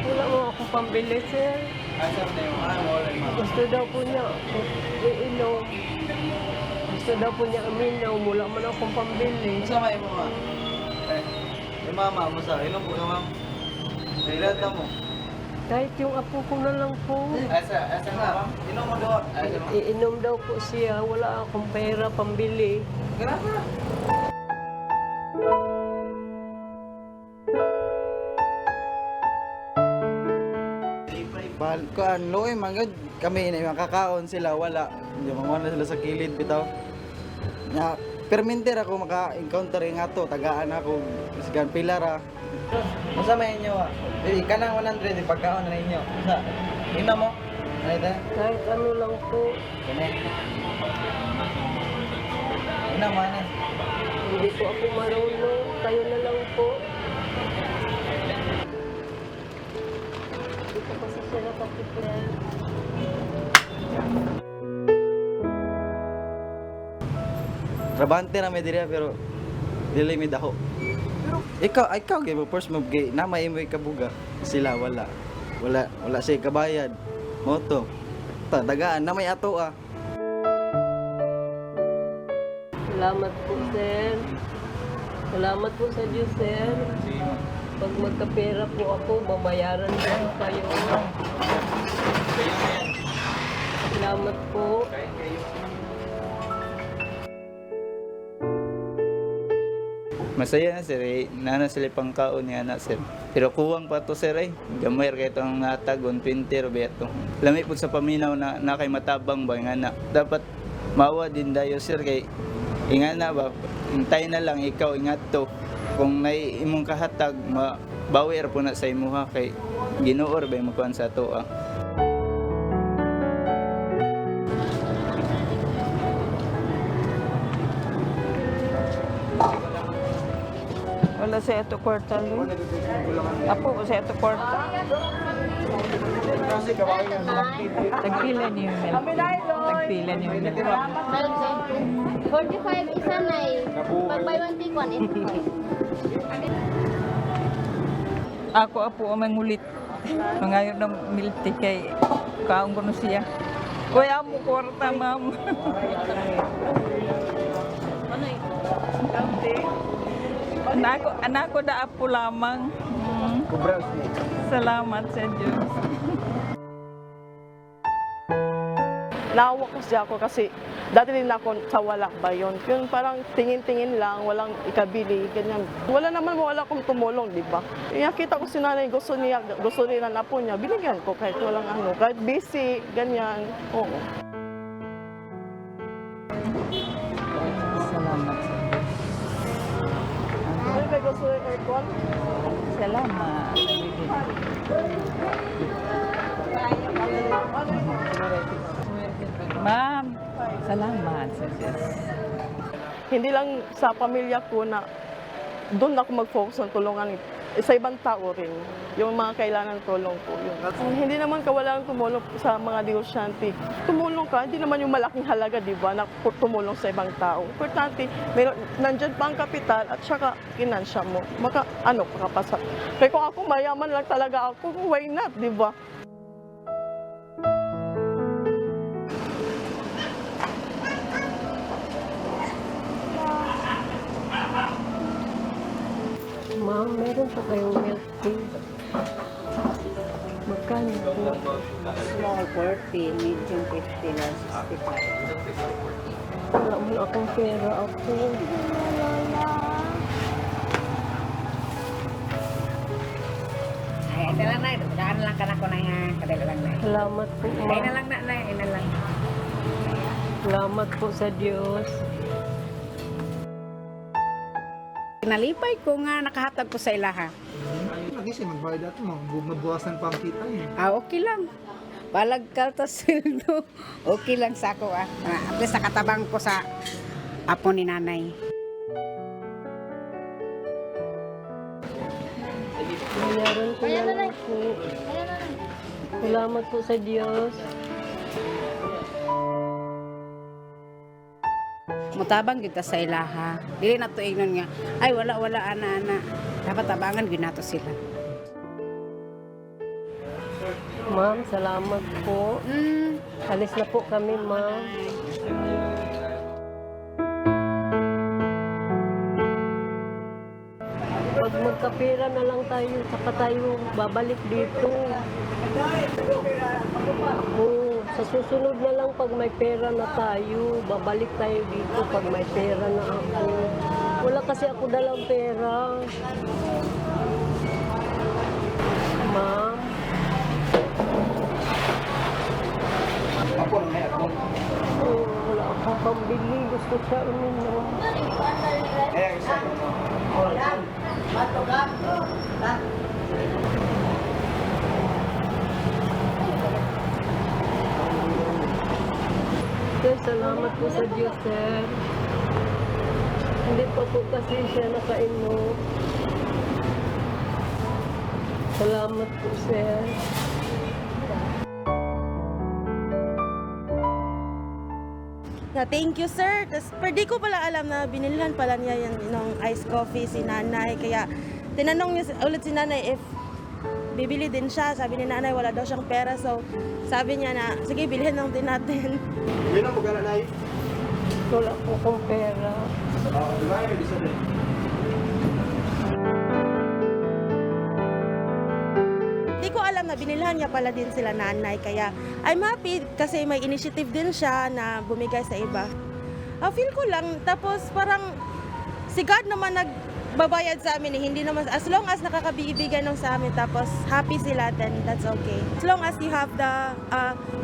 Wala mo akong pambili, sir. Gusto daw po niya iinom. Gusto daw po niya aminaw. Wala man akong pambili. Sa may mo, ma'am. Yung mama mo sa inom po ka, ma'am. Kailan na mo? Kahit yung apo ko na lang po. Asa na, ma'am? Inom mo doon. Iinom daw po siya. Wala akong pera pambili. Grabe. Kuan loy mangod kami na makakaon sila wala yung mga sila sa kilid bitaw nya perminter ako maka-encounter nga to tagaan ako sigan pilar Masa may inyo, kanang 100 pagkaon na ninyo. Sa ina mo? Kahit ano lang po. Ina mo na. Hindi po ako marunong. Kayo na lang po. Hindi ko kasi siya nakatiplan. Trabante na may diri pero dili mi daho. Ikaw gay mo first move gay na may imoy kabuga sila wala siya kabayad moto dagaan na may ato Salamat po, sir. Salamat po sa Diyos, sir. Pag magkapera po ako, babayaran ko kayo. Salamat po. Masaya na sir, nana sila pang kaon ni anak sir. Pero kuwang pa to sir gamay kay itong natag 120 Roberto. Lami po sa paminaw na kay matabang ba nga anak. Dapat mawa din dayo sir kay ingana ba, hintay na lang ikaw ingat to. Kung nay imong kahatag, mabawi po na sa imuha kay Ginoor ba mo kuan sa to Wala sa ito kwarta. Apo, sa ito kwarta. Tagpila niyo yung milk. Tagpila niyo yung milk. 45 isa na eh. Pag buy one take one, 85. Ako apo ang mangulit. Mangayon ng milk tea kay kaong ko na siya. Kuya mo kwarta, ma'am. Ano eh? Anak ko da apo lamang. Salamat sa Diyos. Naawa ko siya ako kasi dati din ako sa wala ba yun. Yung parang tingin-tingin lang, walang ikabili, ganyan. Wala naman mo, wala akong tumulong, di ba? Nakita ko si nanay, gusto rin na po niya, binigyan ko kahit walang ano, kahit busy, ganyan. Oo. Salamat sa Diyos. Ano ba gusto yung aircon? Salamat. Ma'am, Salamat sa Diyos. Hindi lang sa pamilya ko na doon ako mag-focus ng tulungan sa ibang tao rin. Yung mga kailangan tulong ko. Yun. Hindi naman kawalan tumulong sa mga negosyante. Tumulong ka, hindi naman yung malaking halaga, di ba, na tumulong sa ibang tao. Importante, nandyan pa ang kapital at saka kinansya mo. Makapasa. Kaya kung ako mayaman lang talaga ako, why not, di ba? Ma'am, meron pa kayong milk tea? Magkano po? Small 40, medium 50 na 65. Wala mo akong pera ako. Ay, ito lang na. Daan lang ka na ko na yan. Kadala lang na. Salamat po, Ay ma'am. na lang na. Ay na lang. Salamat po sa Diyos. Nalipay ko nga nakahatag ko sa ilaha. Lagi siya magbayad ato mo. Mabuwasan pa ang kita niya. Okay lang. Balag ka to sildo. Okay lang sa ako At least nakatabang ko sa apo ni nanay. Bayaran ko na lang po. Salamat po sa Diyos. Mutabang kita sa ilaha. Dili na to ignon nga. Ay wala ana. Dapat tabangan gyud nato sila. Ma'am, salamat po. Alis na po kami, ma'am. Pag magkapera na lang tayo, saka tayo babalik dito. Sa susunod na lang pag may pera na tayo, babalik tayo dito pag may pera na ako. Wala kasi ako dalang pera. Ma'am. Wala akong pambili. Gusto siya uminom. Sir, salamat po sa Diyos, sir. Hindi pa po kasi siya nakainom. Salamat po, sir. Thank you, sir. Pero di ko pala alam na binilhan pala niya yung iced coffee si nanay. Kaya tinanong niya ulit si nanay if bibili din siya. Sabi ni nanay wala daw siyang pera. So sabi niya na, sige, bilhin lang din natin. Yun ang magana na Wala po kong pera. Di ko alam na binilhan niya pala din sila nanay. Kaya I'm happy kasi may initiative din siya na bumigay sa iba. Feel ko lang. Tapos parang si God naman nagbabayad sa amin. Hindi naman, as long as nakakabibigay nung sa amin, tapos happy sila, then that's okay. As long as you have the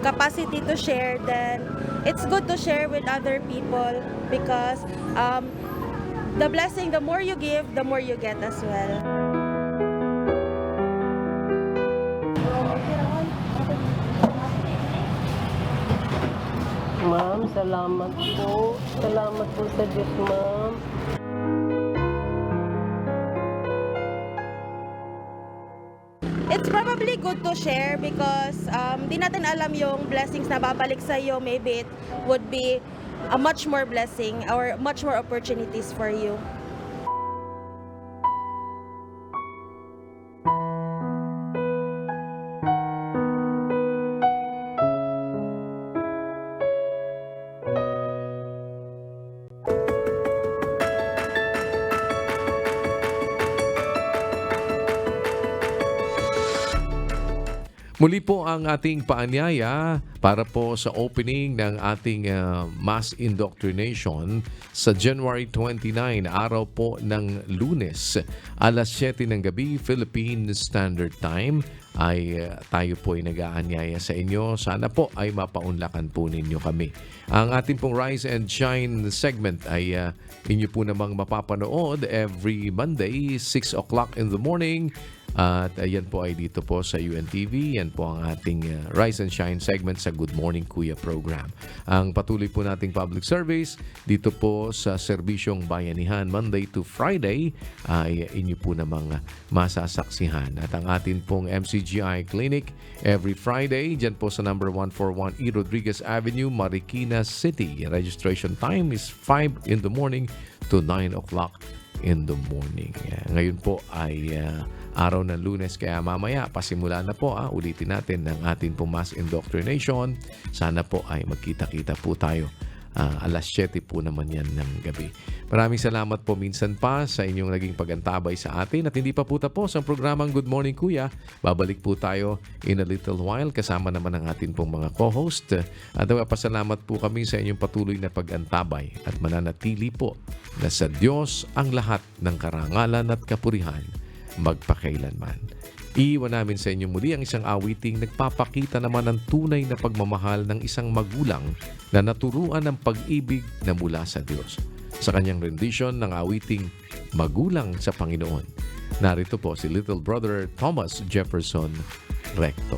capacity to share, then it's good to share with other people because the blessing, the more you give, the more you get as well. Ma'am, salamat po. Salamat po sa Diyos, ma'am. It's probably good to share because di natin alam yung blessings na babalik sa iyo. Maybe it would be a much more blessing or much more opportunities for you. Muli po ang ating paanyaya para po sa opening ng ating mass indoctrination sa January 29, araw po ng Lunes, alas 7 ng gabi, Philippine Standard Time, ay tayo po ay nag-aanyaya sa inyo. Sana po ay mapaunlakan po ninyo kami. Ang ating pong Rise and Shine segment ay inyo po namang mapapanood every Monday, 6 o'clock in the morning, At yan po ay dito po sa UNTV. Yan po ang ating Rise and Shine segment sa Good Morning Kuya program. Ang patuloy po nating public service dito po sa Serbisyong Bayanihan Monday to Friday ay inyo po namang masasaksihan. At ang atin pong MCGI Clinic every Friday dyan po sa number 141 E. Rodriguez Avenue, Marikina City. Registration time is 5 in the morning to 9 o'clock in the morning. Ngayon po ay araw ng Lunes, kaya mamaya pasimula na po, ulitin natin ng ating po mass indoctrination. Sana po ay magkita-kita po tayo. Alas 7 po naman yan ng gabi. Maraming salamat po minsan pa sa inyong naging pagantabay sa atin. At hindi pa po tapos ang programang Good Morning Kuya. Babalik po tayo in a little while kasama naman ang ating pong mga co-host. At pasalamat po kami sa inyong patuloy na pagantabay at mananatili po na sa Diyos ang lahat ng karangalan at kapurihan magpakailanman. Iiwan namin sa inyo muli ang isang awiting nagpapakita naman ng tunay na pagmamahal ng isang magulang na naturuan ng pag-ibig na mula sa Diyos. Sa kanyang rendition ng awiting Magulang sa Panginoon. Narito po si Little Brother Thomas Jefferson Recto.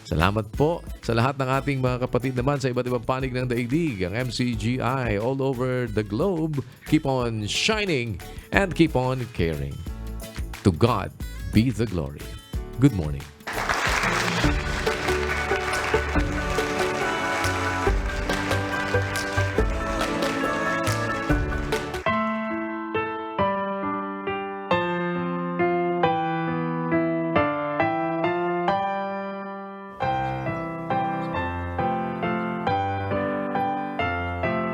Salamat po sa lahat ng ating mga kapatid naman sa iba't ibang panig ng daigdig, ang MCGI all over the globe. Keep on shining and keep on caring. To God be the glory. Good morning.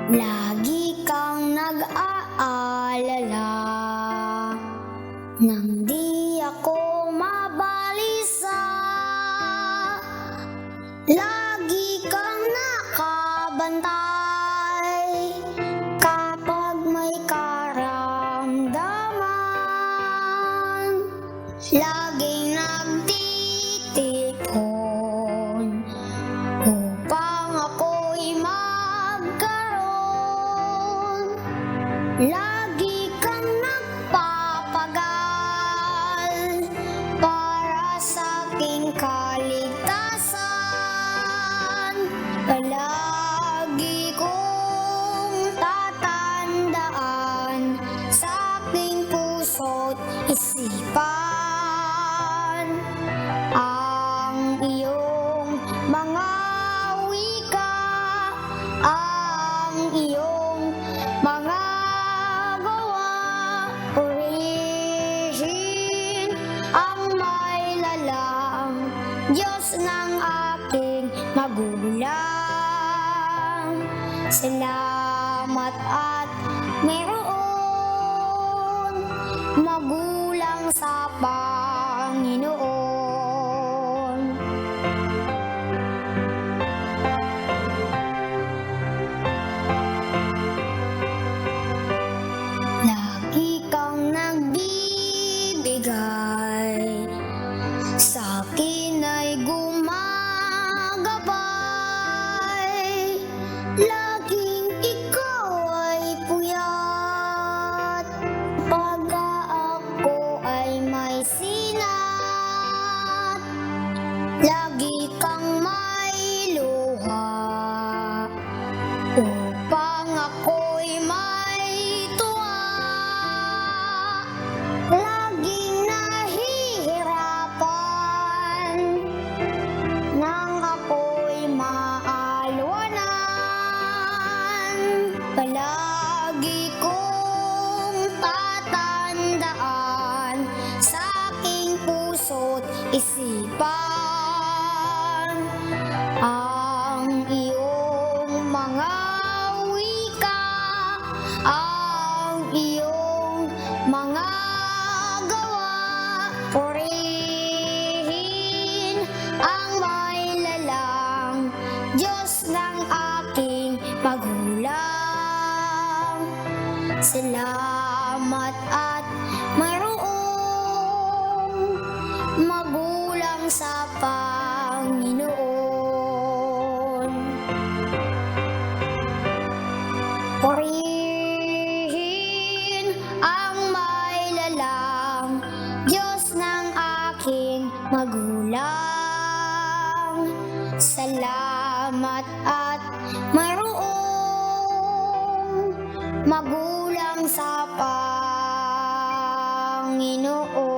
Lagi kang nag-aalala nang di ako mabalisa. Lagi kang nakabantay kapag may karamdaman. Laging nagtitikon upang ako'y magkaroon. Lagi kang nagpapagal para sa aking kaligtasan. Palagi kong tatandaan sa aking puso't isipan ang iyong mga wika, ang iyong mga gawa. Purihin ang may lalang, Diyos ng aking magulang. Salamat at meron magulang sa Panginoon. Lagi kang nagbibigay, sa akin ay gumagabay. Laging ikaw ay puyat pag ako ay may sinat. Lagi kang may luha upang ako'y may tuwa. Laging nahihirapan nang ako'y maalwanan. Palagi kong tatandaan sa aking puso't isipan ang iyong mga wika, ang iyong mga gawa. Purihin ang may lalang, Diyos ng aking magulang. Salamat at mayroong magulang sa Panginoon. Purihin ang may lalang, Diyos ng aking lang. Salamat at mayroong magulang sa Panginoon.